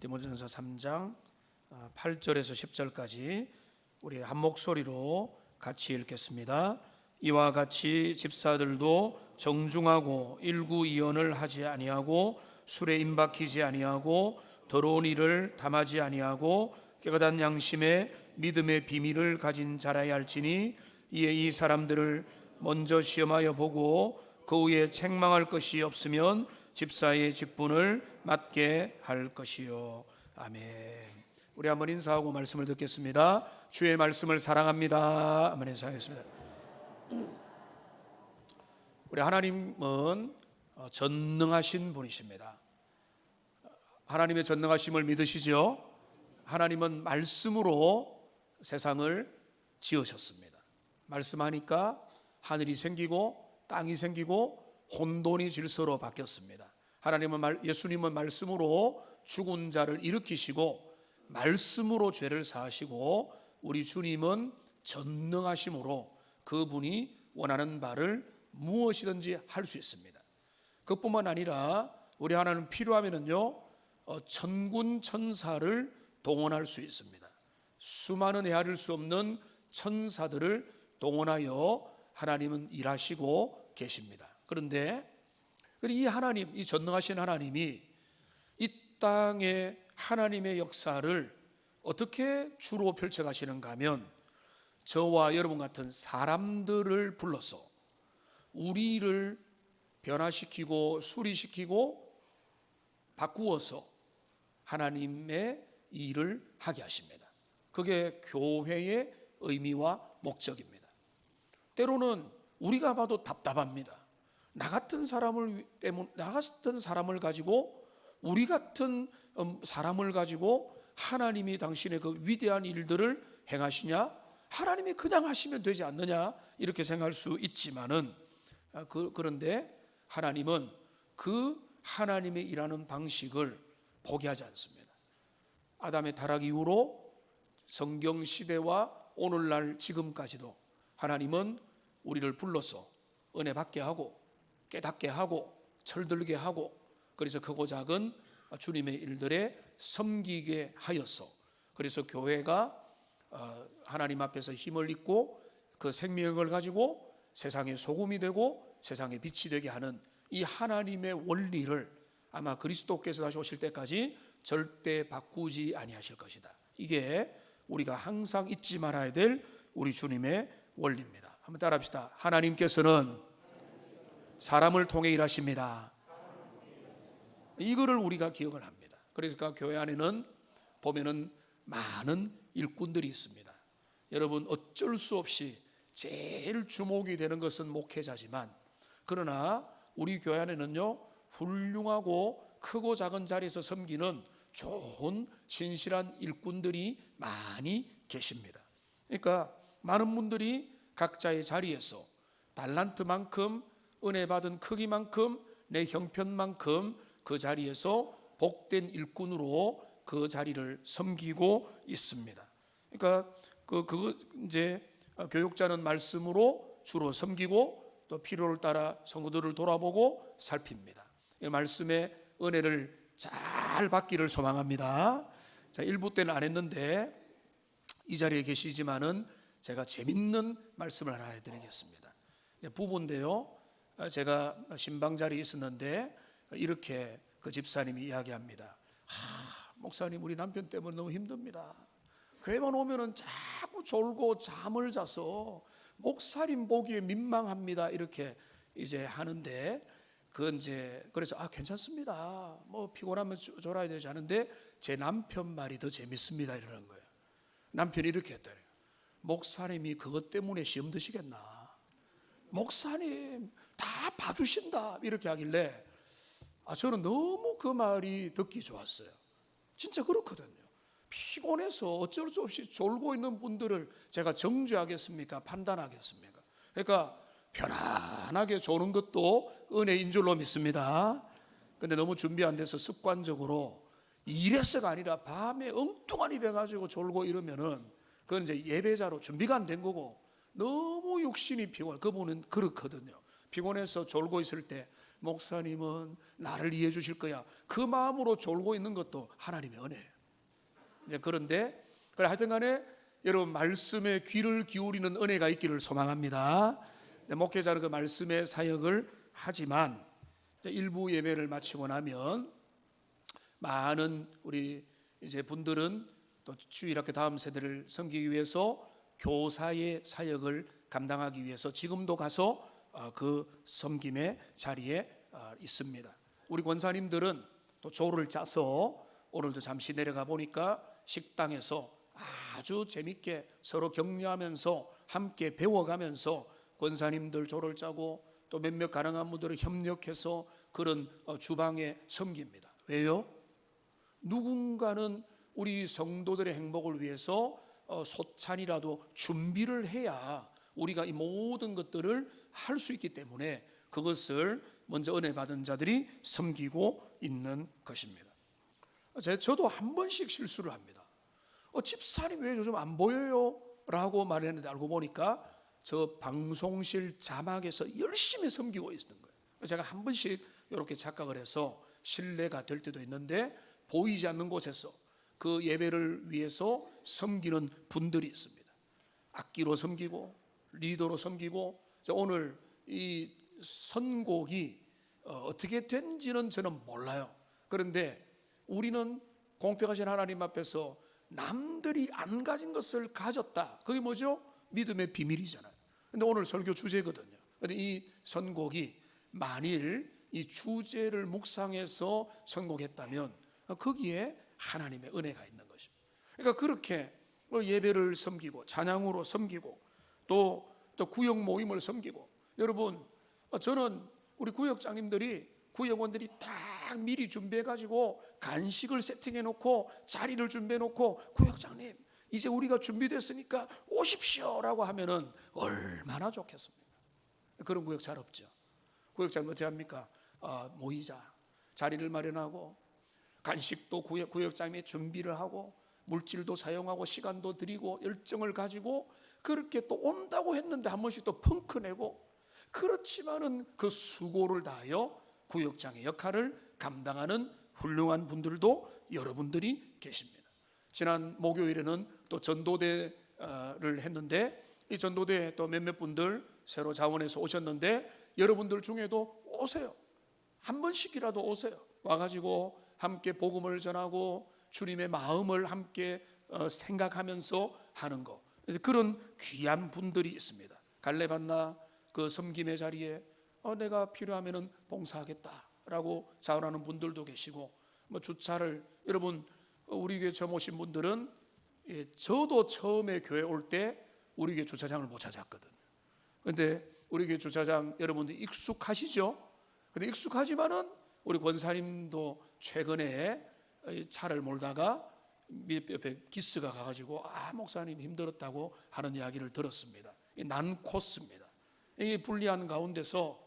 디모데전서 3장 8절에서 10절까지 우리 한 목소리로 같이 읽겠습니다. 이와 같이 집사들도 정중하고 일구이언을 하지 아니하고 술에 임박히지 아니하고 더러운 일을 담하지 아니하고 깨끗한 양심에 믿음의 비밀을 가진 자라야 할지니 이에 이 사람들을 먼저 시험하여 보고 그 후에 책망할 것이 없으면 집사의 직분을 맡게 할 것이요. 아멘. 우리 한번 인사하고 말씀을 듣겠습니다. 주의 말씀을 사랑합니다. 한번 인사하겠습니다. 우리 하나님은 전능하신 분이십니다. 하나님의 전능하심을 믿으시죠? 하나님은 말씀으로 세상을 지으셨습니다. 말씀하니까 하늘이 생기고 땅이 생기고 혼돈이 질서로 바뀌었습니다. 예수님은 말씀으로 죽은 자를 일으키시고 말씀으로 죄를 사하시고 우리 주님은 전능하심으로 그분이 원하는 바를 무엇이든지 할 수 있습니다. 그뿐만 아니라 우리 하나님 필요하면은요 천군 천사를 동원할 수 있습니다. 수많은 헤아릴 수 없는 천사들을 동원하여 하나님은 일하시고 계십니다. 그런데 이 하나님, 이 전능하신 하나님이 이 땅의 하나님의 역사를 어떻게 주로 펼쳐가시는가 하면 저와 여러분 같은 사람들을 불러서 우리를 변화시키고 수리시키고 바꾸어서 하나님의 일을 하게 하십니다. 그게 교회의 의미와 목적입니다. 때로는 우리가 봐도 답답합니다. 나 같은 사람을 가지고 우리 같은 사람을 가지고 하나님이 당신의 그 위대한 일들을 행하시냐? 하나님이 그냥 하시면 되지 않느냐? 이렇게 생각할 수 있지만은 그런데 하나님은 그 하나님의 일하는 방식을 포기하지 않습니다. 아담의 타락 이후로 성경 시대와 오늘날 지금까지도 하나님은 우리를 불러서 은혜 받게 하고 깨닫게 하고 철들게 하고 그래서 크고 작은 주님의 일들에 섬기게 하여서 그래서 교회가 하나님 앞에서 힘을 입고 그 생명을 가지고 세상의 소금이 되고 세상의 빛이 되게 하는 이 하나님의 원리를 아마 그리스도께서 다시 오실 때까지 절대 바꾸지 아니하실 것이다. 이게 우리가 항상 잊지 말아야 될 우리 주님의 원리입니다. 한번 따라합시다. 하나님께서는 사람을 통해 일하십니다. 이거를 우리가 기억을 합니다. 그러니까 교회 안에는 보면은 많은 일꾼들이 있습니다. 여러분 어쩔 수 없이 제일 주목이 되는 것은 목회자지만 그러나 우리 교회 안에는요 훌륭하고 크고 작은 자리에서 섬기는 좋은 신실한 일꾼들이 많이 계십니다. 그러니까 많은 분들이 각자의 자리에서 달란트만큼 은혜 받은 크기만큼 내 형편만큼 그 자리에서 복된 일꾼으로 그 자리를 섬기고 있습니다. 그러니까 이제 교육자는 말씀으로 주로 섬기고 또 필요를 따라 성도들을 돌아보고 살핍니다. 이 말씀의 은혜를 잘 받기를 소망합니다. 자, 1부 때는 안 했는데 이 자리에 계시지만은 제가 재밌는 말씀을 하나 해드리겠습니다. 부부인데요. 제가 신방 자리에 있었는데 이렇게 그 집사님이 이야기합니다. 목사님 우리 남편 때문에 너무 힘듭니다. 교회만 오면은 자꾸 졸고 잠을 자서 목사님 보기에 민망합니다. 이렇게 이제 하는데 그건 이제 그래서 괜찮습니다. 뭐 피곤하면 졸아야 되지 않은데 제 남편 말이 더 재밌습니다. 이러는 거예요. 남편이 이렇게 했더래요. 목사님이 그것 때문에 시험 드시겠나? 목사님 다 봐주신다 이렇게 하길래 저는 너무 그 말이 듣기 좋았어요. 진짜 그렇거든요. 피곤해서 어쩔 수 없이 졸고 있는 분들을 제가 정죄하겠습니까? 판단하겠습니까? 그러니까 편안하게 조는 것도 은혜인 줄로 믿습니다. 근데 너무 준비 안 돼서 습관적으로 이래서가 아니라 밤에 엉뚱한 일 해가지고 졸고 이러면은 그건 이제 예배자로 준비가 안 된 거고 너무 육신이 피곤해. 그분은 그렇거든요. 피곤해서 졸고 있을 때 목사님은 나를 이해해 주실 거야. 그 마음으로 졸고 있는 것도 하나님의 은혜예요. 이제 그런데 하여튼 간에 여러분 말씀에 귀를 기울이는 은혜가 있기를 소망합니다. 목회자는 그 말씀의 사역을 하지만 일부 예배를 마치고 나면 많은 우리 이제 분들은 또 주일학교 다음 세대를 섬기기 위해서 교사의 사역을 감당하기 위해서 지금도 가서 그 섬김의 자리에 있습니다. 우리 권사님들은 또 조를 짜서 오늘도 잠시 내려가 보니까 식당에서 아주 재밌게 서로 격려하면서 함께 배워가면서 권사님들 조를 짜고 또 몇몇 가능한 분들을 협력해서 그런 주방에 섬깁니다. 왜요? 누군가는 우리 성도들의 행복을 위해서 소찬이라도 준비를 해야 우리가 이 모든 것들을 할 수 있기 때문에 그것을 먼저 은혜 받은 자들이 섬기고 있는 것입니다. 저도 한 번씩 실수를 합니다. 집사님 왜 요즘 안 보여요? 라고 말했는데 알고 보니까 저 방송실 자막에서 열심히 섬기고 있는 거예요. 제가 한 번씩 이렇게 착각을 해서 신뢰가 될 때도 있는데 보이지 않는 곳에서 그 예배를 위해서 섬기는 분들이 있습니다. 악기로 섬기고 리더로 섬기고 오늘 이 선곡이 어떻게 된지는 저는 몰라요. 그런데 우리는 공평하신 하나님 앞에서 남들이 안 가진 것을 가졌다. 그게 뭐죠? 믿음의 비밀이잖아요. 근데 오늘 설교 주제거든요. 근데 이 선곡이 만일 이 주제를 묵상해서 선곡했다면 거기에 하나님의 은혜가 있는 것입니다. 그러니까 그렇게 예배를 섬기고 찬양으로 섬기고 또 구역 모임을 섬기고 여러분 저는 우리 구역장님들이 구역원들이 딱 미리 준비해 가지고 간식을 세팅해 놓고 자리를 준비해 놓고 구역장님 이제 우리가 준비됐으니까 오십시오라고 하면은 얼마나 좋겠습니까? 그런 구역 잘 없죠. 구역장 어떻게 합니까? 모이자 자리를 마련하고 간식도 구역장이 준비를 하고 물질도 사용하고 시간도 드리고 열정을 가지고 그렇게 또 온다고 했는데 한 번씩 또 펑크 내고 그렇지만은 그 수고를 다하여 구역장의 역할을 감당하는 훌륭한 분들도 여러분들이 계십니다. 지난 목요일에는 또 전도대를 했는데 이 전도대 또 몇몇 분들 새로 자원해서 오셨는데 여러분들 중에도 오세요. 한 번씩이라도 오세요. 와가지고 함께 복음을 전하고 주님의 마음을 함께 생각하면서 하는 거. 그런 귀한 분들이 있습니다. 갈래받나 그 섬김의 자리에 내가 필요하면은 봉사하겠다라고 자원하는 분들도 계시고 주차를 여러분 우리 교회 처음 오신 분들은 저도 처음에 교회 올 때 우리 교회 주차장을 못 찾았거든요. 그런데 우리 교회 주차장 여러분들 익숙하시죠? 근데 익숙하지만은 우리 권사님도 최근에 차를 몰다가 옆에 기스가 가가지고 목사님 힘들었다고 하는 이야기를 들었습니다. 난 코스입니다. 이 불리한 가운데서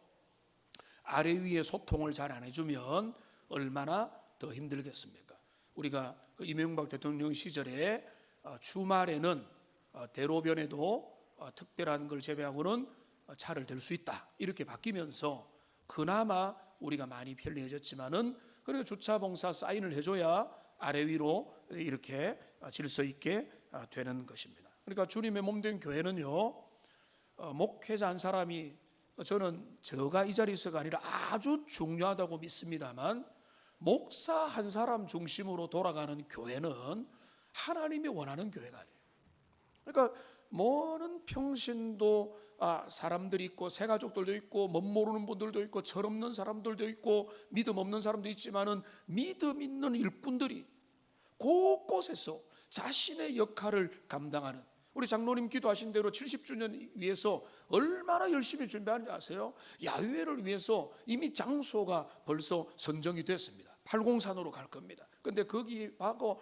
아래 위에 소통을 잘 안 해주면 얼마나 더 힘들겠습니까? 우리가 이명박 대통령 시절에 주말에는 대로변에도 특별한 걸 제외하고는 차를 댈 수 있다 이렇게 바뀌면서 그나마 우리가 많이 편리해졌지만은 그래도 주차 봉사 사인을 해줘야 아래 위로 이렇게 질서 있게 되는 것입니다. 그러니까 주님의 몸된 교회는요 목회자 한 사람이 저는 저가 이 자리에서가 아니라 아주 중요하다고 믿습니다만 목사 한 사람 중심으로 돌아가는 교회는 하나님이 원하는 교회가 아니에요. 그러니까 뭐는 평신도 사람들이 있고 새가족들도 있고 못 모르는 분들도 있고 철없는 사람들도 있고 믿음 없는 사람도 있지만은 믿음 있는 일꾼들이 곳곳에서 자신의 역할을 감당하는 우리 장로님 기도하신 대로 70주년 위해서 얼마나 열심히 준비하는지 아세요? 야유회를 위해서 이미 장소가 벌써 선정이 됐습니다. 팔공산으로 갈 겁니다. 근데 거기 하고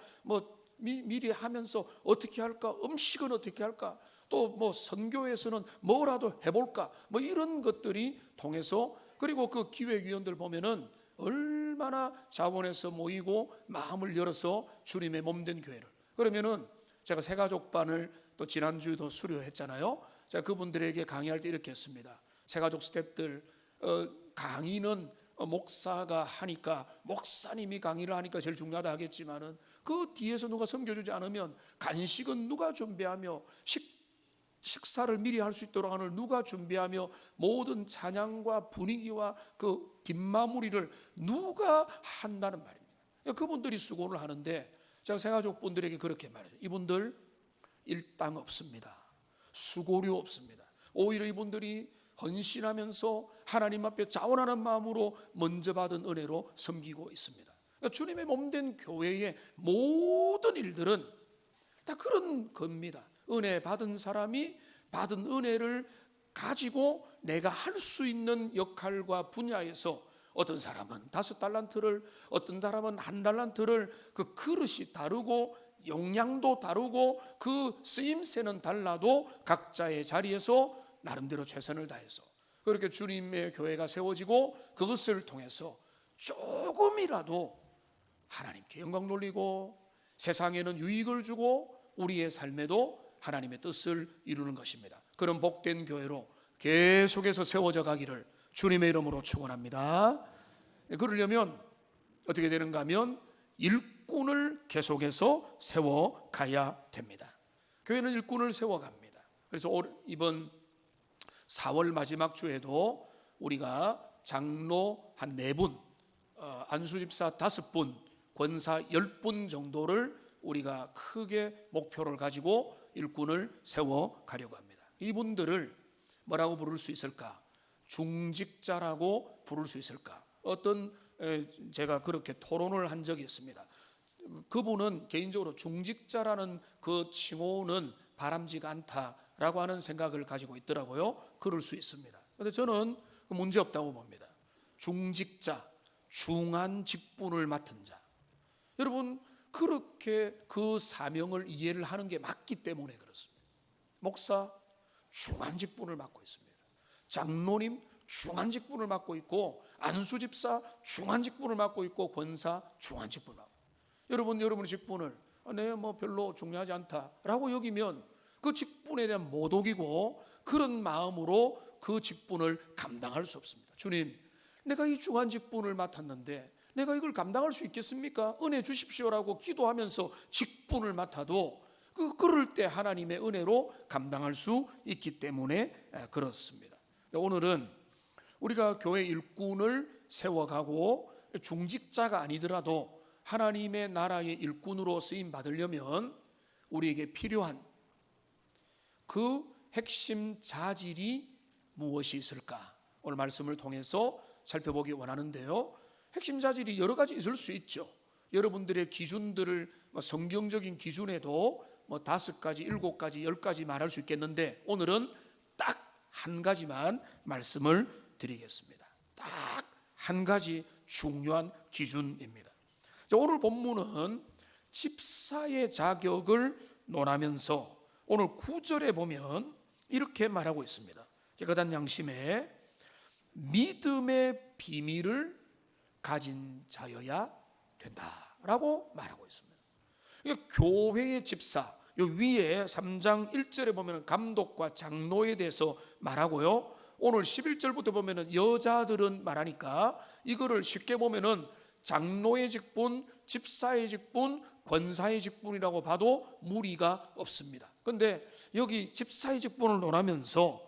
미리 하면서 어떻게 할까? 음식은 어떻게 할까? 또 선교에서는 뭐라도 해볼까? 이런 것들이 통해서 그리고 그 기획위원들 보면은 얼마나 자원해서 모이고 마음을 열어서 주님의 몸된 교회를 그러면은 제가 새가족반을 또 지난주에도 수료했잖아요. 제가 그분들에게 강의할 때 이렇게 했습니다. 새가족 스태프들 강의는 목사가 하니까, 목사님이 강의를 하니까 제일 중요하다 하겠지만은 그 뒤에서 누가 섬겨주지 않으면 간식은 누가 준비하며, 식사를 미리 할 수 있도록 하는 누가 준비하며, 모든 찬양과 분위기와 그 뒷마무리를 누가 한다는 말입니다. 그분들이 수고를 하는데, 제가 새가족분들에게 그렇게 말해요. 이분들 일당 없습니다. 수고료 없습니다. 오히려 이분들이 헌신하면서 하나님 앞에 자원하는 마음으로 먼저 받은 은혜로 섬기고 있습니다. 그러니까 주님의 몸된 교회의 모든 일들은 다 그런 겁니다. 은혜 받은 사람이 받은 은혜를 가지고 내가 할 수 있는 역할과 분야에서, 어떤 사람은 5달란트를, 어떤 사람은 1달란트를, 그 그릇이 다르고 용량도 다르고 그 쓰임새는 달라도 각자의 자리에서 나름대로 최선을 다해서 그렇게 주님의 교회가 세워지고, 그것을 통해서 조금이라도 하나님께 영광 돌리고 세상에는 유익을 주고 우리의 삶에도 하나님의 뜻을 이루는 것입니다. 그런 복된 교회로 계속해서 세워져 가기를 주님의 이름으로 축원합니다. 그러려면 어떻게 되는가 하면 일꾼을 계속해서 세워가야 됩니다. 교회는 일꾼을 세워갑니다. 그래서 이번 4월 마지막 주에도 우리가 장로 한 4분, 안수집사 5분, 권사 10분 정도를 우리가 크게 목표를 가지고 일꾼을 세워가려고 합니다. 이분들을 뭐라고 부를 수 있을까? 중직자라고 부를 수 있을까? 제가 그렇게 토론을 한 적이 있습니다. 그분은 개인적으로 중직자라는 그 칭호는 바람직하지 않다라고 하는 생각을 가지고 있더라고요. 그럴 수 있습니다. 그런데 저는 문제 없다고 봅니다. 중직자, 중한 직분을 맡은 자. 여러분, 그렇게 그 사명을 이해를 하는 게 맞기 때문에 그렇습니다. 목사, 중한 직분을 맡고 있습니다. 장로님, 중한 직분을 맡고 있고, 안수집사 중한 직분을 맡고 있고, 권사 중한 직분을 맡고 있고. 여러분의 직분을 뭐 별로 중요하지 않다라고 여기면 그 직분에 대한 모독이고, 그런 마음으로 그 직분을 감당할 수 없습니다. 주님, 내가 이 중한 직분을 맡았는데 내가 이걸 감당할 수 있겠습니까? 은혜 주십시오라고 기도하면서 직분을 맡아도 그럴 때 하나님의 은혜로 감당할 수 있기 때문에 그렇습니다. 오늘은 우리가 교회 일꾼을 세워가고 중직자가 아니더라도 하나님의 나라의 일꾼으로 쓰임 받으려면 우리에게 필요한 그 핵심 자질이 무엇이 있을까? 오늘 말씀을 통해서 살펴보기 원하는데요. 핵심 자질이 여러 가지 있을 수 있죠. 여러분들의 기준들을 성경적인 기준에도 5가지, 7가지, 10가지 말할 수 있겠는데, 오늘은 딱 한 가지만 말씀을 드리겠습니다. 딱 한 가지 중요한 기준입니다. 오늘 본문은 집사의 자격을 논하면서 오늘 9절에 보면 이렇게 말하고 있습니다. 깨끗한 양심에 믿음의 비밀을 가진 자여야 된다라고 말하고 있습니다. 교회의 집사, 위에 3장 1절에 보면 감독과 장로에 대해서 말하고요, 오늘 11절부터 보면 여자들은 말하니까 이거를 쉽게 보면 장로의 직분, 집사의 직분, 권사의 직분이라고 봐도 무리가 없습니다. 그런데 여기 집사의 직분을 논하면서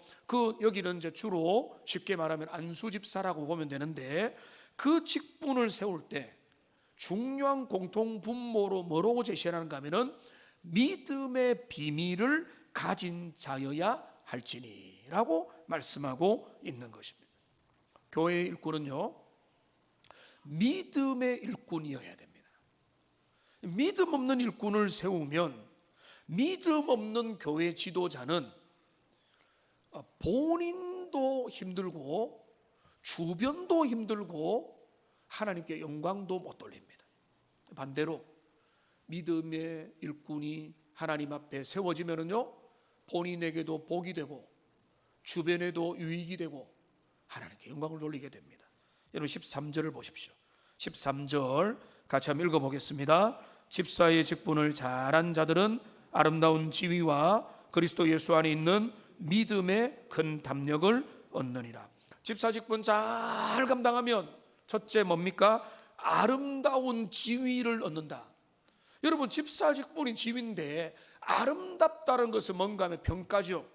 여기는 이제 주로 쉽게 말하면 안수집사라고 보면 되는데, 그 직분을 세울 때 중요한 공통 분모로 뭐라고 제시하는가 하면은 믿음의 비밀을 가진 자여야 할지니라고 말씀하고 있는 것입니다. 교회의 일꾼은요, 믿음의 일꾼이어야 됩니다. 믿음 없는 일꾼을 세우면 믿음 없는 교회 지도자는 본인도 힘들고 주변도 힘들고 하나님께 영광도 못 돌립니다. 반대로 믿음의 일꾼이 하나님 앞에 세워지면은요, 본인에게도 복이 되고 주변에도 유익이 되고 하나님께 영광을 돌리게 됩니다. 여러분 13절을 보십시오. 13절 같이 한번 읽어보겠습니다. 집사의 직분을 잘한 자들은 아름다운 지위와 그리스도 예수 안에 있는 믿음의 큰 담력을 얻느니라. 집사 직분 잘 감당하면 첫째 뭡니까? 아름다운 지위를 얻는다. 여러분, 집사 직분이 지위인데 아름답다는 것은 뭔가 하면 평가죠.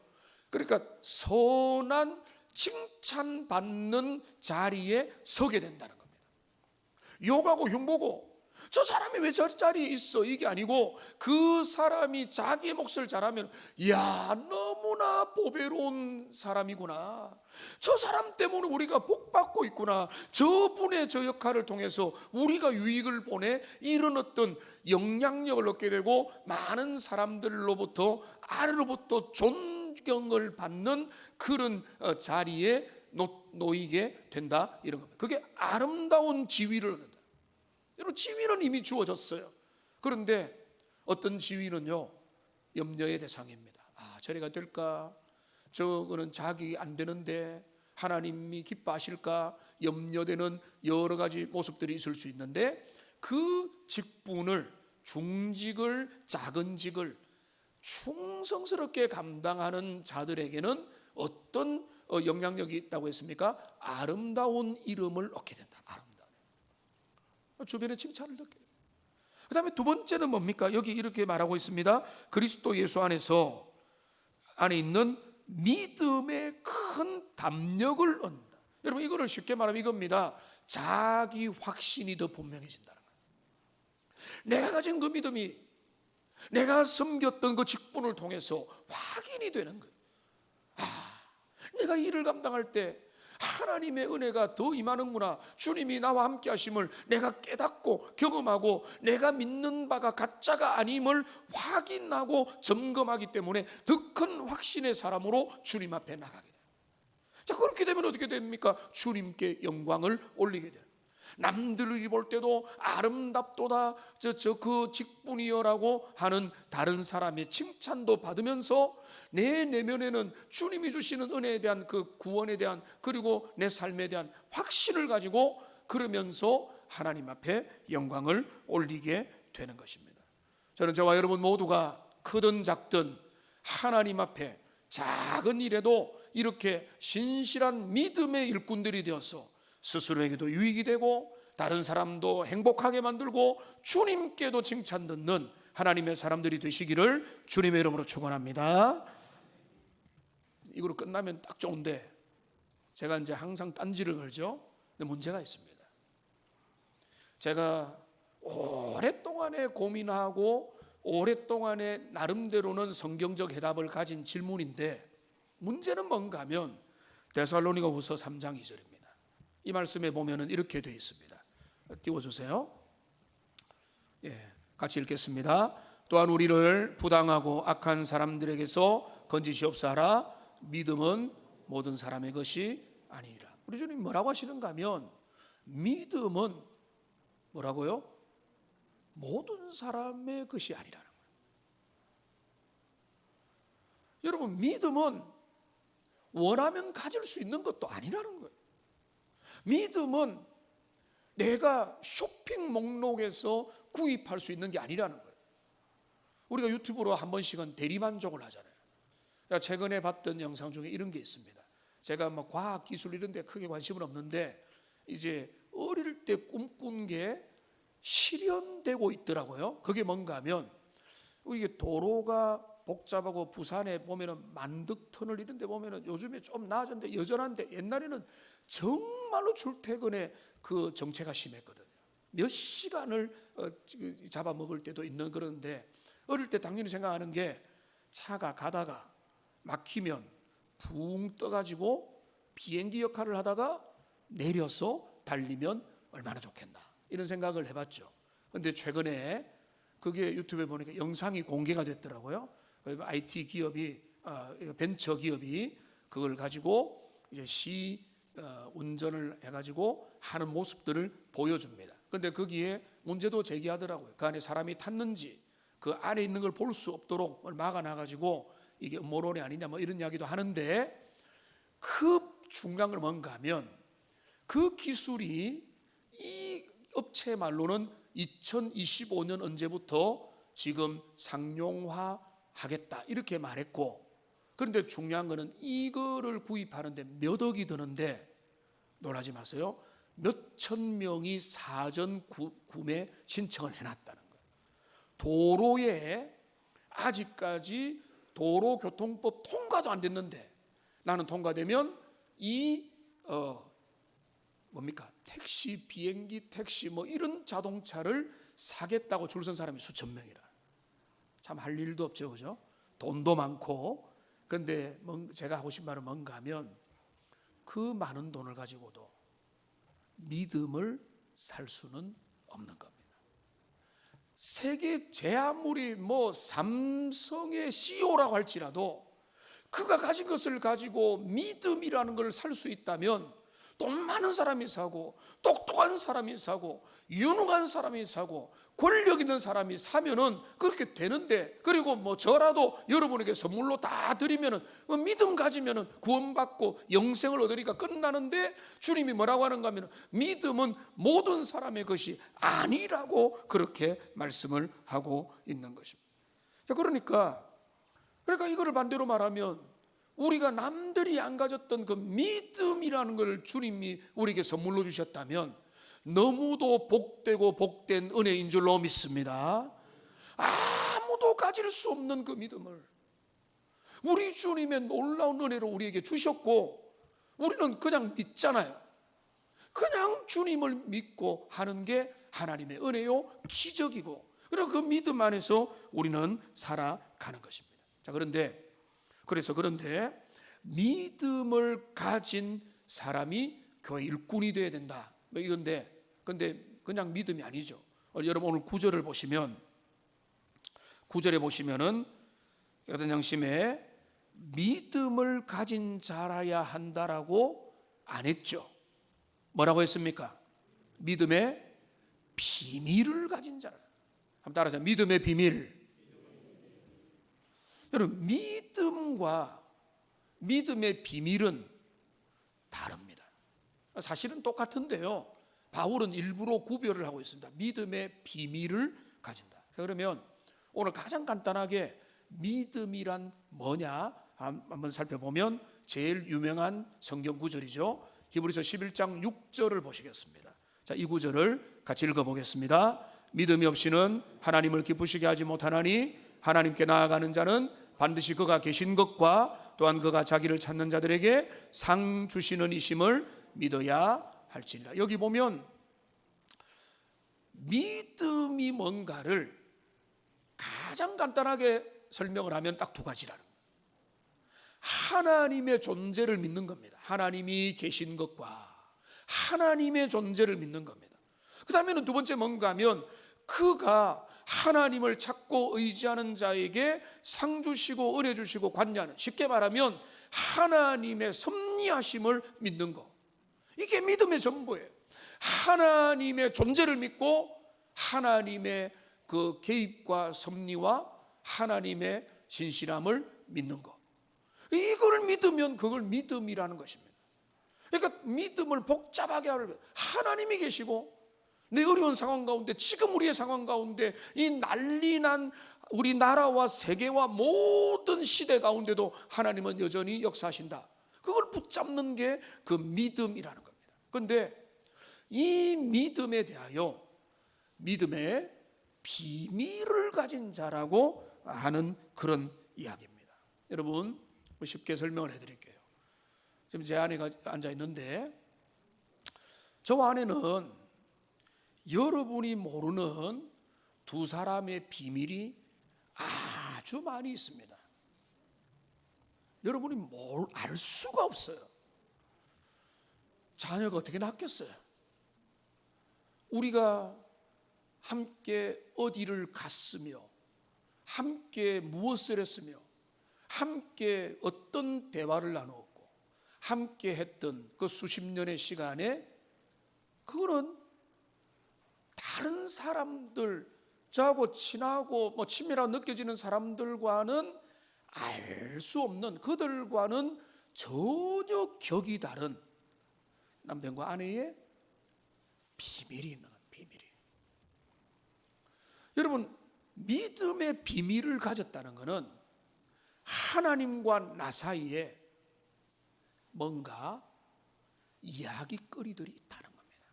그러니까 선한 칭찬받는 자리에 서게 된다는 겁니다. 욕하고 흉보고 저 사람이 왜 저 자리에 있어, 이게 아니고 그 사람이 자기의 몫을 잘하면, 야, 너무나 보배로운 사람이구나, 저 사람 때문에 우리가 복받고 있구나, 저분의 저 역할을 통해서 우리가 유익을 보내, 이런 어떤 영향력을 얻게 되고 많은 사람들로부터 아래로부터 존경을 받는 그런 자리에 놓이게 된다, 이런 겁니다. 그게 아름다운 지위를 얻는다. 여러분, 지위는 이미 주어졌어요. 그런데 어떤 지위는요, 염려의 대상입니다. 아, 저래가 될까? 저거는 자기 안 되는데 하나님이 기뻐하실까? 염려되는 여러 가지 모습들이 있을 수 있는데, 그 직분을, 중직을, 작은 직을 충성스럽게 감당하는 자들에게는 어떤 영향력이 있다고 했습니까? 아름다운 이름을 얻게 된다. 주변의 칭찬을 듣게. 그 다음에 두 번째는 뭡니까? 여기 이렇게 말하고 있습니다. 그리스도 예수 안에 있는 믿음의 큰 담력을 얻는다. 여러분, 이거를 쉽게 말하면 이겁니다. 자기 확신이 더 분명해진다는 거예요. 내가 가진 그 믿음이 내가 섬겼던 그 직분을 통해서 확인이 되는 거예요. 아, 내가 일을 감당할 때 하나님의 은혜가 더 임하는구나, 주님이 나와 함께 하심을 내가 깨닫고 경험하고 내가 믿는 바가 가짜가 아님을 확인하고 점검하기 때문에 더 큰 확신의 사람으로 주님 앞에 나가게 돼요. 자, 그렇게 되면 어떻게 됩니까? 주님께 영광을 올리게 돼요. 남들이 볼 때도 아름답도다, 그 직분이여라고 하는 다른 사람의 칭찬도 받으면서 내 내면에는 주님이 주시는 은혜에 대한 그 구원에 대한, 그리고 내 삶에 대한 확신을 가지고 그러면서 하나님 앞에 영광을 올리게 되는 것입니다. 저는 저와 여러분 모두가 크든 작든 하나님 앞에 작은 일에도 이렇게 신실한 믿음의 일꾼들이 되어서 스스로에게도 유익이 되고 다른 사람도 행복하게 만들고 주님께도 칭찬 듣는 하나님의 사람들이 되시기를 주님의 이름으로 축원합니다. 이거로 끝나면 딱 좋은데, 제가 이제 항상 딴지를 걸죠. 근데 문제가 있습니다. 제가 오랫동안에 고민하고 오랫동안에 나름대로는 성경적 해답을 가진 질문인데, 문제는 뭔가 하면 데살로니가후서 3장 2절입니다. 이 말씀에 보면은 이렇게 되어 있습니다. 띄워주세요. 예, 같이 읽겠습니다. 또한 우리를 부당하고 악한 사람들에게서 건지시옵사라. 믿음은 모든 사람의 것이 아니니라. 우리 주님 뭐라고 하시는가 하면, 믿음은 뭐라고요? 모든 사람의 것이 아니라는 거예요. 여러분, 믿음은 원하면 가질 수 있는 것도 아니라는 거예요. 믿음은 내가 쇼핑 목록에서 구입할 수 있는 게 아니라는 거예요. 우리가 유튜브로 한 번씩은 대리만족을 하잖아요. 최근에 봤던 영상 중에 이런 게 있습니다. 제가 뭐 과학 기술 이런 데 크게 관심은 없는데, 이제 어릴 때 꿈꾼 게 실현되고 있더라고요. 그게 뭔가 하면, 우리 도로가 복잡하고 부산에 보면은 만득터널 이런 데 보면은 요즘에 좀 나아졌는데 여전한데, 옛날에는 정말로 출퇴근에 그 정체가 심했거든요. 몇 시간을 잡아먹을 때도 있는. 그런데 어릴 때 당연히 생각하는 게, 차가 가다가 막히면 붕 떠가지고 비행기 역할을 하다가 내려서 달리면 얼마나 좋겠나, 이런 생각을 해봤죠. 그런데 최근에 그게 유튜브에 보니까 영상이 공개가 됐더라고요. IT 기업이, 벤처 기업이 그걸 가지고 이제 운전을 해가지고 하는 모습들을 보여줍니다. 그런데 거기에 문제도 제기하더라고요. 그 안에 사람이 탔는지 그 안에 있는 걸 볼 수 없도록 막아놔가지고 이게 음모론이 아니냐 뭐 이런 이야기도 하는데, 그 중요한 건 뭔가 하면, 그 기술이 이 업체 말로는 2025년 언제부터 지금 상용화 하겠다 이렇게 말했고, 그런데 중요한 거는 이거를 구입하는데 몇 억이 드는데 놀라지 마세요. 몇천 명이 사전 구매 신청을 해놨다는 거예요. 도로에 아직까지 도로교통법 통과도 안 됐는데 나는 통과되면 이 택시, 비행기, 택시 뭐 이런 자동차를 사겠다고 줄 선 사람이 수천 명이라. 참 할 일도 없죠, 그죠? 돈도 많고. 근데 제가 하고 싶은 말은 뭔가 하면 그 많은 돈을 가지고도 믿음을 살 수는 없는 겁니다. 세계 제아무리 삼성의 CEO라고 할지라도 그가 가진 것을 가지고 믿음이라는 걸 살 수 있다면 돈 많은 사람이 사고 똑똑한 사람이 사고 유능한 사람이 사고 권력 있는 사람이 사면은 그렇게 되는데, 그리고 저라도 여러분에게 선물로 다 드리면은 믿음 가지면은 구원받고 영생을 얻으니까 끝나는데, 주님이 뭐라고 하는가 하면 믿음은 모든 사람의 것이 아니라고 그렇게 말씀을 하고 있는 것입니다. 자, 그러니까 이거를 반대로 말하면 우리가 남들이 안 가졌던 그 믿음이라는 걸 주님이 우리에게 선물로 주셨다면 너무도 복되고 복된 은혜인 줄로 믿습니다. 아무도 가질 수 없는 그 믿음을 우리 주님의 놀라운 은혜로 우리에게 주셨고, 우리는 그냥 믿잖아요. 그냥 주님을 믿고 하는 게 하나님의 은혜요, 기적이고, 그리고 그 믿음 안에서 우리는 살아가는 것입니다. 자, 그런데 믿음을 가진 사람이 교회 일꾼이 되어야 된다. 근데 그냥 믿음이 아니죠. 여러분 오늘 9절을 보시면, 9절에 보시면은 어떤 양심에 믿음을 가진 자라야 한다라고 안 했죠. 뭐라고 했습니까? 믿음의 비밀을 가진 자라. 한번 따라하자. 믿음의 비밀. 여러분, 믿음과 믿음의 비밀은 다릅니다. 사실은 똑같은데요, 바울은 일부러 구별을 하고 있습니다. 믿음의 비밀을 가진다. 그러면 오늘 가장 간단하게 믿음이란 뭐냐 한번 살펴보면 제일 유명한 성경 구절이죠. 히브리서 11장 6절을 보시겠습니다. 자, 이 구절을 같이 읽어보겠습니다. 믿음이 없이는 하나님을 기쁘시게 하지 못하나니 하나님께 나아가는 자는 반드시 그가 계신 것과 또한 그가 자기를 찾는 자들에게 상 주시는 이심을 믿어야 할지니라. 여기 보면 믿음이 뭔가를 가장 간단하게 설명을 하면 딱 두 가지라는 거예요. 하나님의 존재를 믿는 겁니다. 하나님이 계신 것과 하나님의 존재를 믿는 겁니다. 그 다음에는 두 번째 뭔가 하면 그가 하나님을 찾고 의지하는 자에게 상 주시고 은혜 주시고 관여하는, 쉽게 말하면 하나님의 섭리하심을 믿는 것. 이게 믿음의 전부예요. 하나님의 존재를 믿고 하나님의 그 개입과 섭리와 하나님의 신실함을 믿는 것. 이걸 믿으면 그걸 믿음이라는 것입니다. 그러니까 믿음을 복잡하게 하려면 하나님이 계시고 내 어려운 상황 가운데, 지금 우리의 상황 가운데 이 난리난 우리나라와 세계와 모든 시대 가운데도 하나님은 여전히 역사하신다. 그걸 붙잡는 게 그 믿음이라는 겁니다. 그런데 이 믿음에 대하여 믿음의 비밀을 가진 자라고 하는 그런 이야기입니다. 여러분 쉽게 설명을 해드릴게요. 지금 제 안에 앉아 있는데 저 안에는 여러분이 모르는 두 사람의 비밀이 아주 많이 있습니다. 여러분이 뭘 알 수가 없어요. 자녀가 어떻게 낳겠어요? 우리가 함께 어디를 갔으며 함께 무엇을 했으며 함께 어떤 대화를 나누었고 함께 했던 그 수십 년의 시간에, 그거는 다른 사람들, 저하고 친하고 친밀하고 느껴지는 사람들과는 알 수 없는, 그들과는 전혀 격이 다른 남편과 아내의 비밀이 있는 거예요. 비밀이. 여러분, 믿음의 비밀을 가졌다는 것은 하나님과 나 사이에 뭔가 이야기거리들이 있다는 겁니다.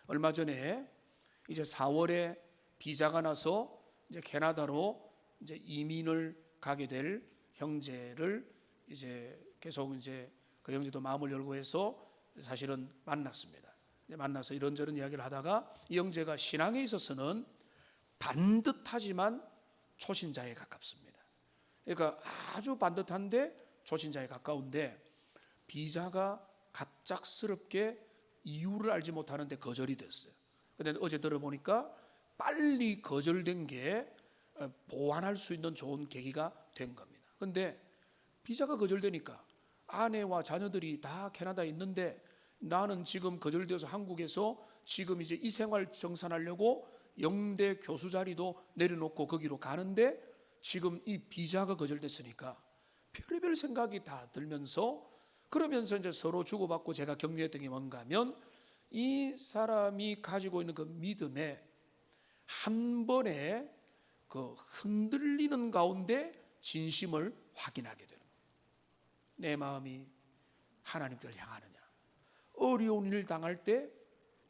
얼마 전에 이제 4월에 비자가 나서 이제 캐나다로 이제 이민을 가게 될 형제를 이제 계속 이제 그 형제도 마음을 열고 해서 사실은 만났습니다. 만나서 이런저런 이야기를 하다가 이 형제가 신앙에 있어서는 반듯하지만 초신자에 가깝습니다. 그러니까 아주 반듯한데 초신자에 가까운데 비자가 갑작스럽게 이유를 알지 못하는데 거절이 됐어요. 그런데 어제 들어보니까 빨리 거절된 게 보완할 수 있는 좋은 계기가 된 겁니다. 그런데 비자가 거절되니까 아내와 자녀들이 다 캐나다에 있는데 나는 지금 거절되어서 한국에서 지금 이제 이 생활 정산하려고 영대 교수 자리도 내려놓고 거기로 가는데 지금 이 비자가 거절됐으니까 별의별 생각이 다 들면서 그러면서 이제 서로 주고받고 제가 격려했던 게 뭔가 하면 이 사람이 가지고 있는 그 믿음에 한 번에 그 흔들리는 가운데 진심을 확인하게 되는 거예요. 내 마음이 하나님께를 향하느냐, 어려운 일 당할 때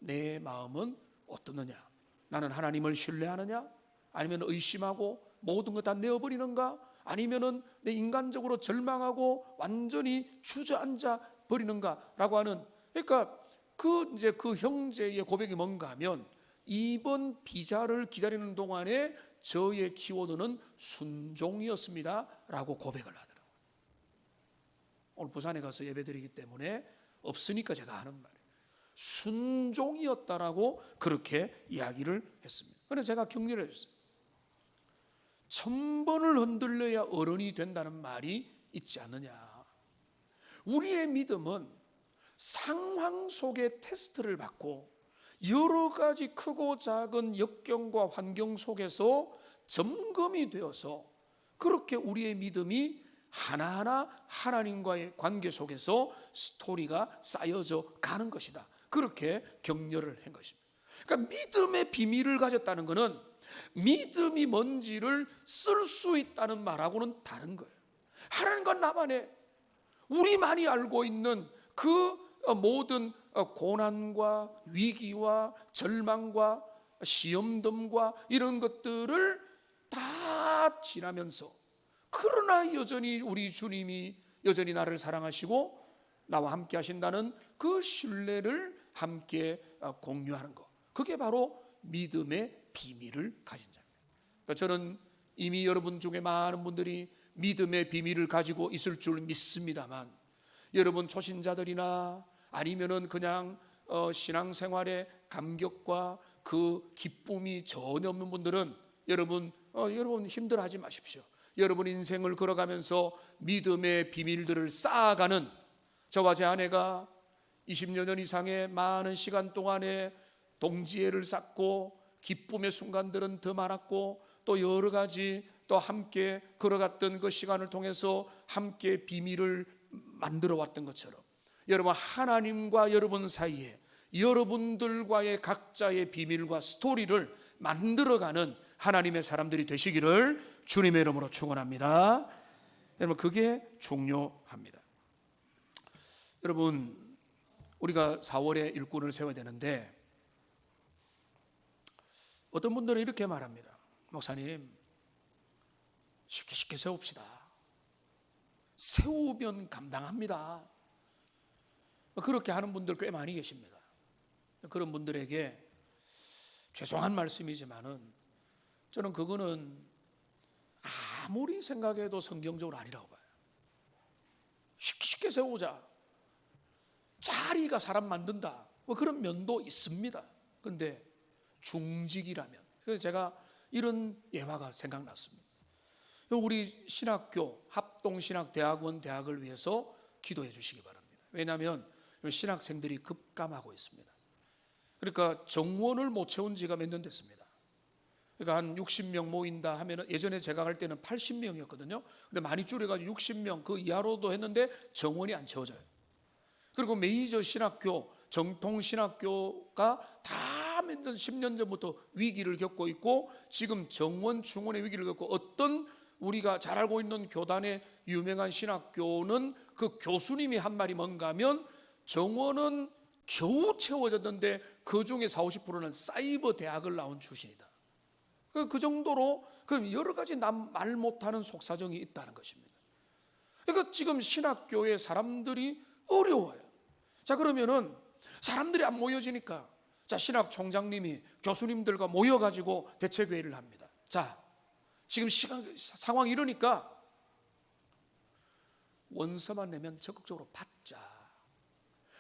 내 마음은 어떻느냐, 나는 하나님을 신뢰하느냐, 아니면 의심하고 모든 것 다 내어버리는가, 아니면은 내 인간적으로 절망하고 완전히 주저앉아 버리는가라고 하는, 그러니까 그 형제의 고백이 뭔가 하면 이번 비자를 기다리는 동안에 저의 키워드는 순종이었습니다라고 고백을 하더라고요. 오늘 부산에 가서 예배드리기 때문에 없으니까 제가 하는 말이에요. 순종이었다라고 그렇게 이야기를 했습니다. 그래서 제가 격려를 했어요. 1000번을 흔들려야 어른이 된다는 말이 있지 않느냐. 우리의 믿음은 상황 속의 테스트를 받고 여러 가지 크고 작은 역경과 환경 속에서 점검이 되어서 그렇게 우리의 믿음이 하나하나 하나님과의 관계 속에서 스토리가 쌓여져 가는 것이다. 그렇게 격려를 한 것입니다. 그러니까 믿음의 비밀을 가졌다는 것은 믿음이 뭔지를 쓸 수 있다는 말하고는 다른 거예요. 하나님과 나만의 우리만이 알고 있는 그 모든 고난과 위기와 절망과 시험덤과 이런 것들을 다 지나면서 그러나 여전히 우리 주님이 여전히 나를 사랑하시고 나와 함께 하신다는 그 신뢰를 함께 공유하는 것, 그게 바로 믿음의 비밀을 가진 자입니다. 그러니까 저는 이미 여러분 중에 많은 분들이 믿음의 비밀을 가지고 있을 줄 믿습니다만, 여러분 초신자들이나 아니면은 그냥 신앙생활의 감격과 그 기쁨이 전혀 없는 분들은 여러분 힘들어하지 마십시오. 여러분 인생을 걸어가면서 믿음의 비밀들을 쌓아가는, 저와 제 아내가 20여 년 이상의 많은 시간 동안에 동지애를 쌓고 기쁨의 순간들은 더 많았고 또 여러 가지 또 함께 걸어갔던 그 시간을 통해서 함께 비밀을 만들어 왔던 것처럼 여러분 하나님과 여러분 사이에 여러분들과의 각자의 비밀과 스토리를 만들어가는 하나님의 사람들이 되시기를 주님의 이름으로 축원합니다. 여러분 그게 중요합니다. 여러분 우리가 4월에 일꾼을 세워야 되는데 어떤 분들은 이렇게 말합니다. 목사님 쉽게 세웁시다. 세우면 감당합니다. 그렇게 하는 분들 꽤 많이 계십니다. 그런 분들에게 죄송한 말씀이지만은 저는 그거는 아무리 생각해도 성경적으로 아니라고 봐요. 쉽게 세우자, 자리가 사람 만든다, 뭐 그런 면도 있습니다. 그런데 중직이라면, 그래서 제가 이런 예화가 생각났습니다. 우리 신학교 합동신학대학원 대학을 위해서 기도해 주시기 바랍니다. 왜냐하면 신학생들이 급감하고 있습니다. 그러니까 정원을 못 채운 지가 몇 년 됐습니다. 그러니까 한 60명 모인다 하면, 예전에 제가 갈 때는 80명이었거든요. 근데 많이 줄여가지고 60명 그 이하로도 했는데 정원이 안 채워져요. 그리고 메이저 신학교, 정통 신학교가 다 몇 년, 10년 전부터 위기를 겪고 있고 지금 정원, 중원의 위기를 겪고, 어떤 우리가 잘 알고 있는 교단의 유명한 신학교는 그 교수님이 한 말이 뭔가 하면 정원은 겨우 채워졌는데 그 중에 40-50%는 사이버 대학을 나온 출신이다. 그 정도로 여러 가지 남 말 못하는 속사정이 있다는 것입니다. 그러니까 지금 신학교의 사람들이 어려워요. 자, 그러면은 사람들이 안 모여지니까 자, 신학 총장님이 교수님들과 모여가지고 대책회의를 합니다. 자, 지금 상황이 이러니까 원서만 내면 적극적으로 받자.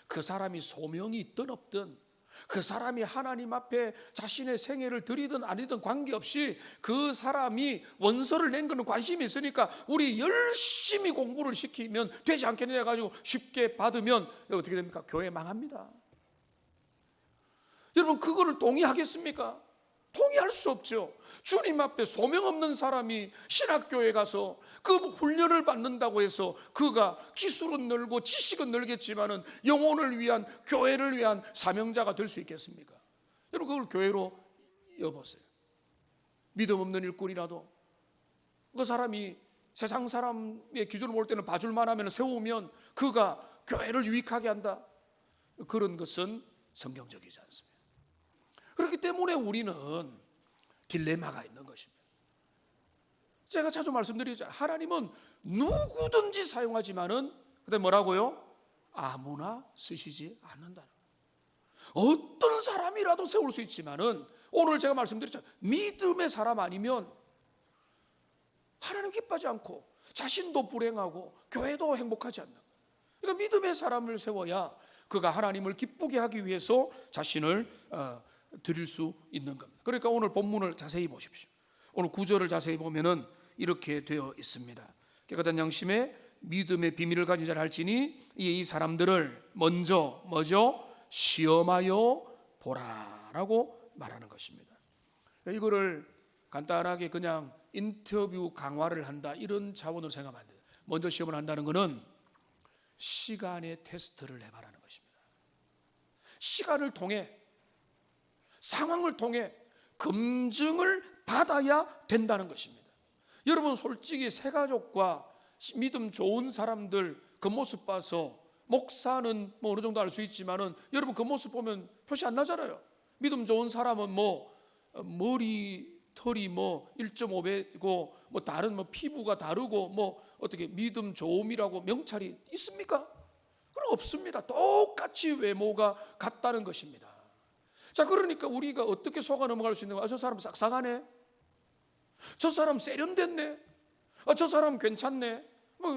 그 사람이 소명이 있든 없든, 그 사람이 하나님 앞에 자신의 생애를 드리든 아니든 관계없이 그 사람이 원서를 낸 거는 관심이 있으니까 우리 열심히 공부를 시키면 되지 않겠냐 해가지고 쉽게 받으면 어떻게 됩니까? 교회 망합니다. 여러분, 그거를 동의하겠습니까? 동의할 수 없죠. 주님 앞에 소명 없는 사람이 신학교에 가서 그 훈련을 받는다고 해서 그가 기술은 늘고 지식은 늘겠지만은 영혼을 위한, 교회를 위한 사명자가 될 수 있겠습니까? 여러분, 그걸 교회로 여보세요. 믿음 없는 일꾼이라도 그 사람이 세상 사람의 기준을 볼 때는 봐줄만 하면 세우면 그가 교회를 유익하게 한다. 그런 것은 성경적이지 않습니다. 그렇기 때문에 우리는 딜레마가 있는 것입니다. 제가 자주 말씀드리잖아요. 하나님은 누구든지 사용하지만은 그다음에 뭐라고요? 아무나 쓰시지 않는다는 거예요. 어떤 사람이라도 세울 수 있지만은 오늘 제가 말씀드렸잖아요. 믿음의 사람 아니면 하나님 기뻐하지 않고 자신도 불행하고 교회도 행복하지 않는 거예요. 그러니까 믿음의 사람을 세워야 그가 하나님을 기쁘게 하기 위해서 자신을 드릴 수 있는 겁니다. 그러니까 오늘 본문을 자세히 보십시오. 오늘 9절을 자세히 보면은 이렇게 되어 있습니다. 깨끗한 양심에 믿음의 비밀을 가진 자를 할지니 이 사람들을 먼저 시험하여 보라라고 말하는 것입니다. 이거를 간단하게 그냥 인터뷰 강화를 한다 이런 차원으로 생각하면 안 돼요. 먼저 시험을 한다는 것은 시간의 테스트를 해봐라는 것입니다. 시간을 통해, 상황을 통해 검증을 받아야 된다는 것입니다. 여러분, 솔직히 새가족과 믿음 좋은 사람들 그 모습 봐서 목사는 뭐 어느 정도 알 수 있지만은 여러분 그 모습 보면 표시 안 나잖아요. 믿음 좋은 사람은 머리 털이 1.5배고 다른 피부가 다르고 어떻게 믿음 좋음이라고 명찰이 있습니까? 그럼 없습니다. 똑같이 외모가 같다는 것입니다. 자, 그러니까 우리가 어떻게 속아 넘어갈 수 있는 거야? 저 사람 싹싹하네. 저 사람 세련됐네. 저 사람 괜찮네.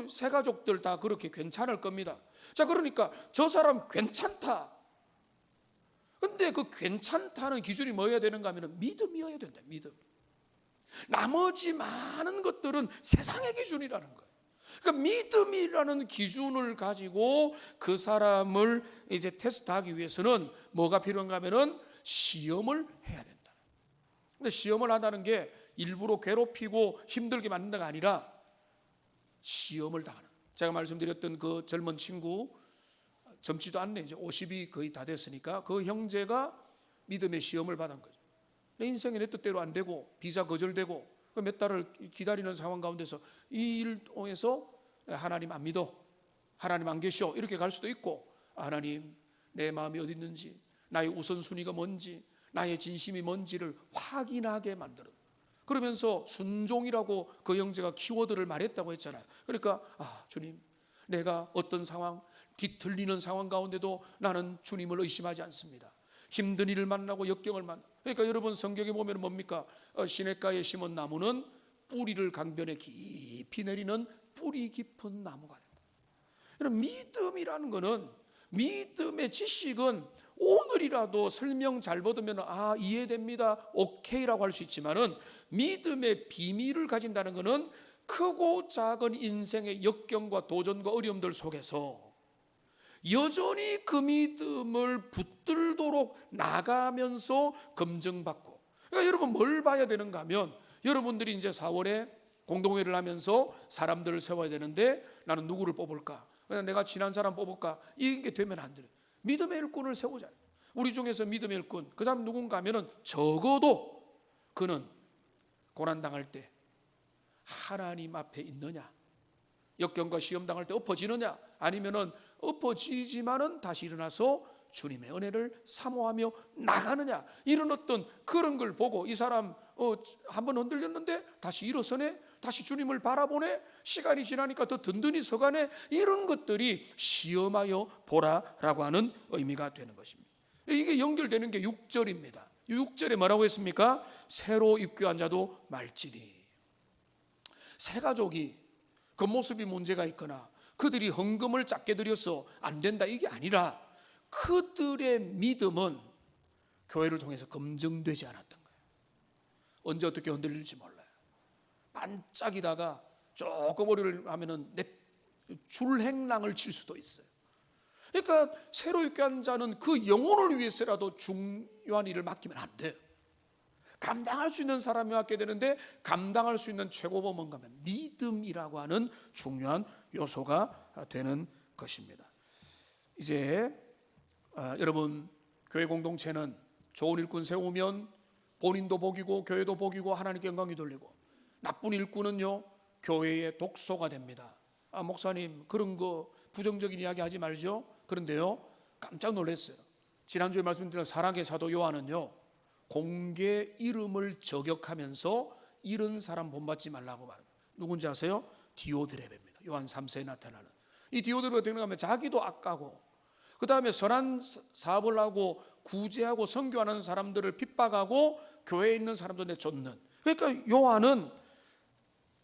새 가족들 다 그렇게 괜찮을 겁니다. 자, 그러니까 저 사람 괜찮다. 근데 그 괜찮다는 기준이 뭐여야 되는가 하면 믿음이어야 된다. 믿음. 나머지 많은 것들은 세상의 기준이라는 거예요. 그러니까 믿음이라는 기준을 가지고 그 사람을 이제 테스트하기 위해서는 뭐가 필요한가 하면은 시험을 해야 된다. 근데 시험을 한다는 게 일부러 괴롭히고 힘들게 만든다가 아니라 시험을 당하는. 제가 말씀드렸던 그 젊은 친구 젊지도 않네. 이제 50이 거의 다 됐으니까 그 형제가 믿음의 시험을 받은 거죠. 인생이 내 뜻대로 안 되고 비자 거절되고 몇 달을 기다리는 상황 가운데서 이 일 통해서 하나님 안 믿어, 하나님 안 계셔 이렇게 갈 수도 있고, 하나님 내 마음이 어디 있는지, 나의 우선순위가 뭔지, 나의 진심이 뭔지를 확인하게 만들어. 그러면서 순종이라고 그 형제가 키워드를 말했다고 했잖아요. 그러니까 주님, 내가 어떤 상황, 뒤틀리는 상황 가운데도 나는 주님을 의심하지 않습니다. 힘든 일을 만나고 역경을 만나. 그러니까 여러분 성경에 보면 뭡니까? 시냇가에 심은 나무는 뿌리를 강변에 깊이 내리는 뿌리 깊은 나무가 된다. 여러분, 믿음이라는 거는, 믿음의 지식은 오늘이라도 설명 잘 받으면 이해됩니다, 오케이라고 할 수 있지만은 믿음의 비밀을 가진다는 것은 크고 작은 인생의 역경과 도전과 어려움들 속에서 여전히 그 믿음을 붙들도록 나가면서 검증받고. 그러니까 여러분 뭘 봐야 되는가 하면, 여러분들이 이제 4월에 공동회를 하면서 사람들을 세워야 되는데 나는 누구를 뽑을까? 그냥 내가 친한 사람 뽑을까? 이게 되면 안 돼요. 믿음의 일꾼을 세우자. 우리 중에서 믿음의 일꾼, 그 사람 누군가 하면은 적어도 그는 고난당할 때 하나님 앞에 있느냐, 역경과 시험 당할 때 엎어지느냐, 아니면은 엎어지지만은 다시 일어나서 주님의 은혜를 사모하며 나가느냐, 이런 어떤 그런 걸 보고 이 사람 한번 흔들렸는데 다시 일어서네, 다시 주님을 바라보네, 시간이 지나니까 더 든든히 서가네, 이런 것들이 시험하여 보라라고 하는 의미가 되는 것입니다. 이게 연결되는 게 6절입니다. 6절에 뭐라고 했습니까? 새로 입교한 자도 말지니. 새 가족이 겉모습이 문제가 있거나 그들이 헌금을 작게 드려서 안 된다, 이게 아니라 그들의 믿음은 교회를 통해서 검증되지 않았던 거예요. 언제 어떻게 흔들릴지 몰라요. 반짝이다가 조금 어리를 하면은 줄행랑을 칠 수도 있어요. 그러니까 새로 입교한 자는 그 영혼을 위해서라도 중요한 일을 맡기면 안 돼요. 감당할 수 있는 사람이 맡게 되는데, 감당할 수 있는 최고범은 뭔가 하면 믿음이라고 하는 중요한 요소가 되는 것입니다. 이제 여러분, 교회 공동체는 좋은 일꾼 세우면 본인도 복이고 교회도 복이고 하나님께 영광이 돌리고, 나쁜 일꾼은요 교회의 독소가 됩니다. 목사님 그런 거 부정적인 이야기 하지 말죠. 그런데요, 깜짝 놀랐어요. 지난주에 말씀드린 사랑의 사도 요한은요, 공개 이름을 저격하면서 이런 사람 본받지 말라고 말합니다. 누군지 아세요? 디오드레베입니다. 요한 3세에 나타나는 이 디오드레베가 되는 가면 자기도 악하고, 그 다음에 선한 사업을 하고 구제하고 선교하는 사람들을 핍박하고 교회에 있는 사람들 내쫓는. 그러니까 요한은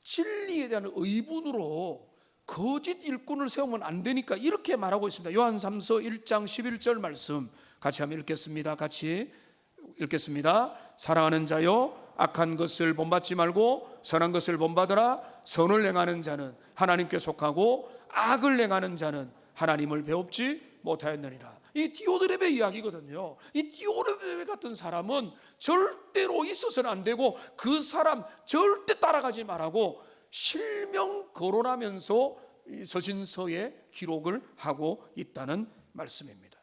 진리에 대한 의분으로 거짓 일꾼을 세우면 안 되니까 이렇게 말하고 있습니다. 요한 3서 1장 11절 말씀 같이 한번 읽겠습니다. 같이 읽겠습니다. 사랑하는 자여, 악한 것을 본받지 말고 선한 것을 본받으라. 선을 행하는 자는 하나님께 속하고 악을 행하는 자는 하나님을 배웁지 못하였느니라. 이 디오드레베 이야기거든요. 이 디오드레베 같은 사람은 절대로 있어서는 안 되고, 그 사람 절대 따라가지 말라고 실명 거론하면서 서신서에 기록을 하고 있다는 말씀입니다.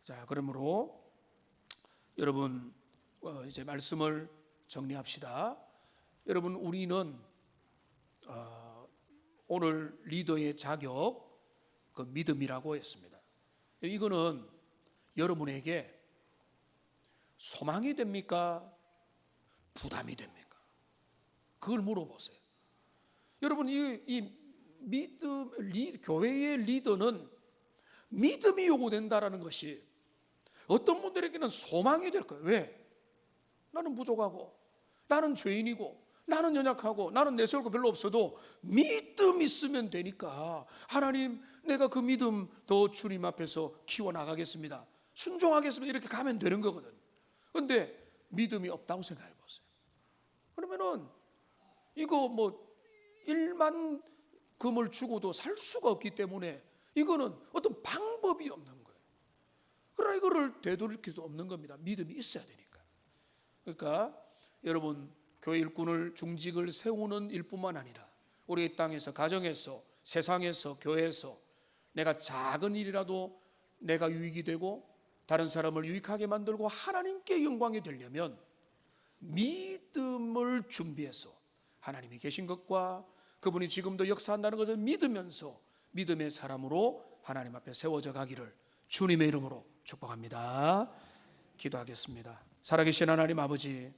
자, 그러므로 여러분 이제 말씀을 정리합시다. 여러분, 우리는 오늘 리더의 자격, 그 믿음이라고 했습니다. 이거는 여러분에게 소망이 됩니까? 부담이 됩니까? 그걸 물어보세요. 여러분, 이 믿음, 교회의 리더는 믿음이 요구된다라는 것이 어떤 분들에게는 소망이 될 거예요. 왜? 나는 부족하고, 나는 죄인이고, 나는 연약하고, 나는 내세울 거 별로 없어도 믿음 있으면 되니까, 하나님 내가 그 믿음 더 주님 앞에서 키워나가겠습니다, 순종하겠습니다, 이렇게 가면 되는 거거든. 그런데 믿음이 없다고 생각해 보세요. 그러면은 이거 뭐 1만 금을 주고도 살 수가 없기 때문에 이거는 어떤 방법이 없는 거예요. 그러나 이거를 되돌릴 수 없는 겁니다. 믿음이 있어야 되니까. 그러니까 여러분, 교회 일꾼을, 중직을 세우는 일뿐만 아니라 우리의 땅에서, 가정에서, 세상에서, 교회에서 내가 작은 일이라도 내가 유익이 되고 다른 사람을 유익하게 만들고 하나님께 영광이 되려면 믿음을 준비해서 하나님이 계신 것과 그분이 지금도 역사한다는 것을 믿으면서 믿음의 사람으로 하나님 앞에 세워져 가기를 주님의 이름으로 축복합니다. 기도하겠습니다. 살아계신 하나님 아버지,